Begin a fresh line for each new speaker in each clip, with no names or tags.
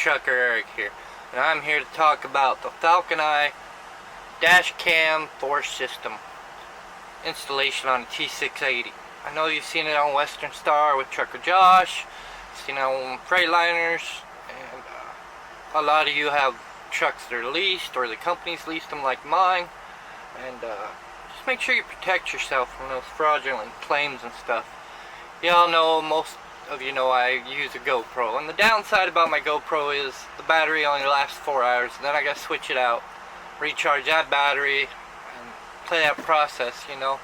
Trucker Eric here, and I'm here to talk about the Falcon dash cam force system installation on a T680. I know you've seen it on Western Star with Trucker Josh, you've seen it on Freightliners, and a lot of you have trucks that are leased or the company's leased them like mine, and just make sure you protect yourself from those fraudulent claims and stuff. Y'all know, most of you know, I use a GoPro, and the downside about my GoPro is the battery only lasts 4 hours, and then I gotta switch it out, recharge that battery, and play that process, you know.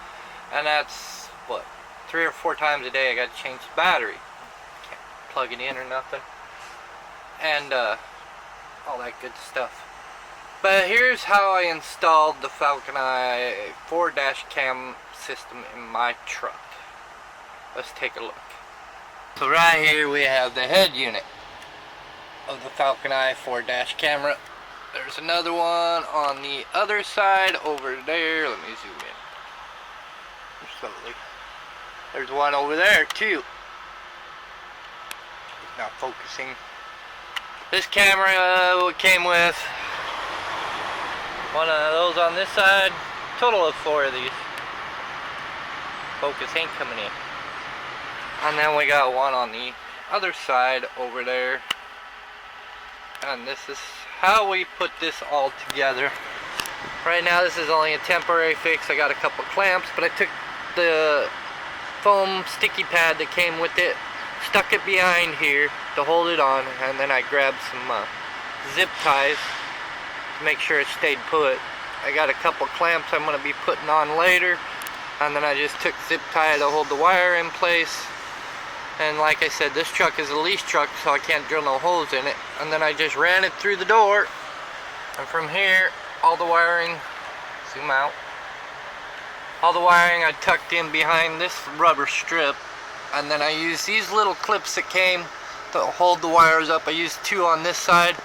And that's what, 3 or 4 times a day I gotta change the battery. Can't plug it in or nothing, and all that good stuff. But here's how I installed the Falcon 4 dash cam system in my truck. Let's take a look. So right here we have the head unit of the Falcon 4 dash camera. There's another one on the other side over there. Let me zoom in slowly. There's one over there too. It's not focusing. This camera came with one of those on this side. Total of 4 of these. Focus ain't coming in. And then we got one on the other side over there. And this is how we put this all together. Right now this is only a temporary fix. I got a couple clamps, but I took the foam sticky pad that came with it, stuck it behind here to hold it on, and then I grabbed some zip ties to make sure it stayed put. I got a couple clamps I'm going to be putting on later, and then I just took zip tie to hold the wire in place. And like I said, this truck is a lease truck, so I can't drill no holes in it. And then I just ran it through the door, and from here, all the wiring, zoom out, all the wiring I tucked in behind this rubber strip. And then I used these little clips that came to hold the wires up. I used 2 on this side,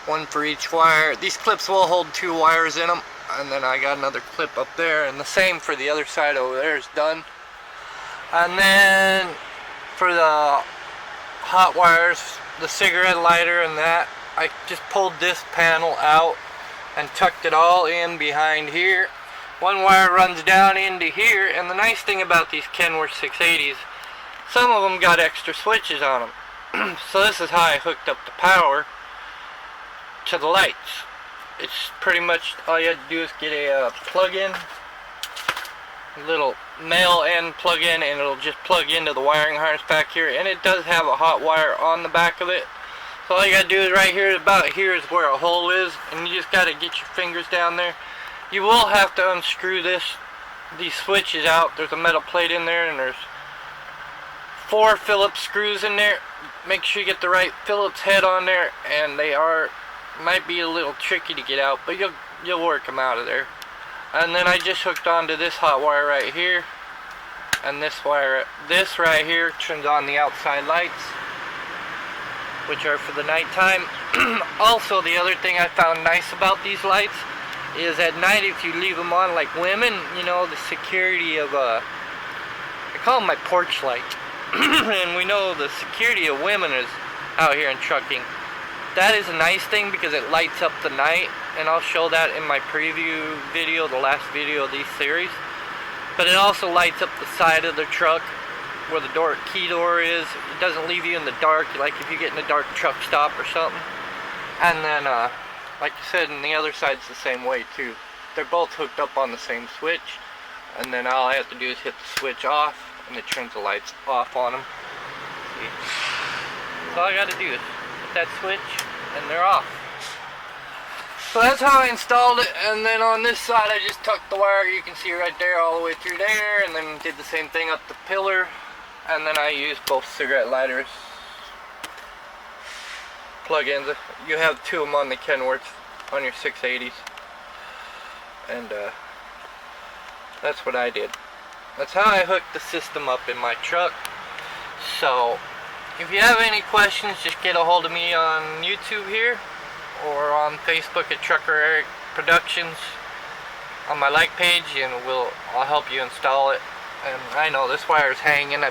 1 for each wire. These clips will hold 2 wires in them. And then I got another clip up there, and the same for the other side over there is done. And then for the hot wires, the cigarette lighter and that, I just pulled this panel out and tucked it all in behind here. One wire runs down into here, and the nice thing about these Kenworth 680s, some of them got extra switches on them. So this is how I hooked up the power to the lights. It's pretty much all you have to do is get a plug-in, little male end plug-in, and it'll just plug into the wiring harness back here. And it does have a hot wire on the back of it. So all you gotta do is right here, about here is where a hole is, and you just gotta get your fingers down there. You will have to unscrew these switches out. There's a metal plate in there, and there's 4 Phillips screws in there. Make sure you get the right Phillips head on there, and they might be a little tricky to get out, but you'll work them out of there. And then I just hooked onto this hot wire right here, and this right here turns on the outside lights, which are for the nighttime. Also, the other thing I found nice about these lights is at night, if you leave them on like women, you know, the security of I call them my porch light. And we know the security of women is out here in trucking. That is a nice thing because it lights up the night, and I'll show that in my preview video, the last video of these series. But it also lights up the side of the truck where the key door is. It doesn't leave you in the dark, like if you get in a dark truck stop or something. And then like I said, and the other side's the same way too. They're both hooked up on the same switch, and then all I have to do is hit the switch off, and it turns the lights off on them. See? So all I gotta do is hit that switch, and they're off. So that's how I installed it. And then on this side, I just tucked the wire, you can see right there, all the way through there, and then did the same thing up the pillar. And then I used both cigarette lighters, plug-ins. You have 2 of them on the Kenworth, on your 680s. And that's what I did. That's how I hooked the system up in my truck. So if you have any questions, just get a hold of me on YouTube here, or on Facebook at Trucker Erik Productions on my like page, and I'll help you install it. And I know this wire is hanging.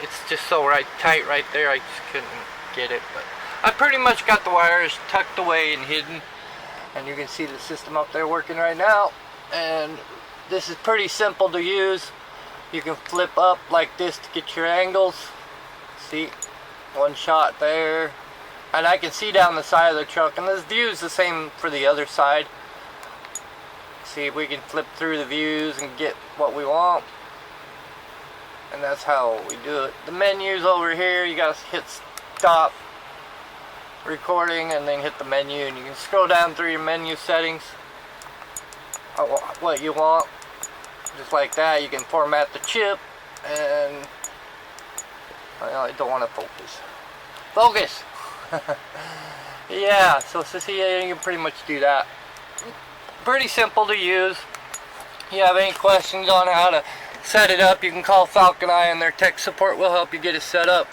It's just so tight right there. I just couldn't get it, but I pretty much got the wires tucked away and hidden, and you can see the system up there working right now. And this is pretty simple to use. You can flip up like this to get your angles. See, one shot there, and I can see down the side of the truck, and this view is the same for the other side. See, we can flip through the views and get what we want, and that's how we do it. The menu's over here. You gotta hit stop recording and then hit the menu, and you can scroll down through your menu settings, what you want, just like that. You can format the chip, and I don't want to focus. Yeah, so see, you can pretty much do that. Pretty simple to use. If you have any questions on how to set it up, you can call Falcon and their tech support will help you get it set up.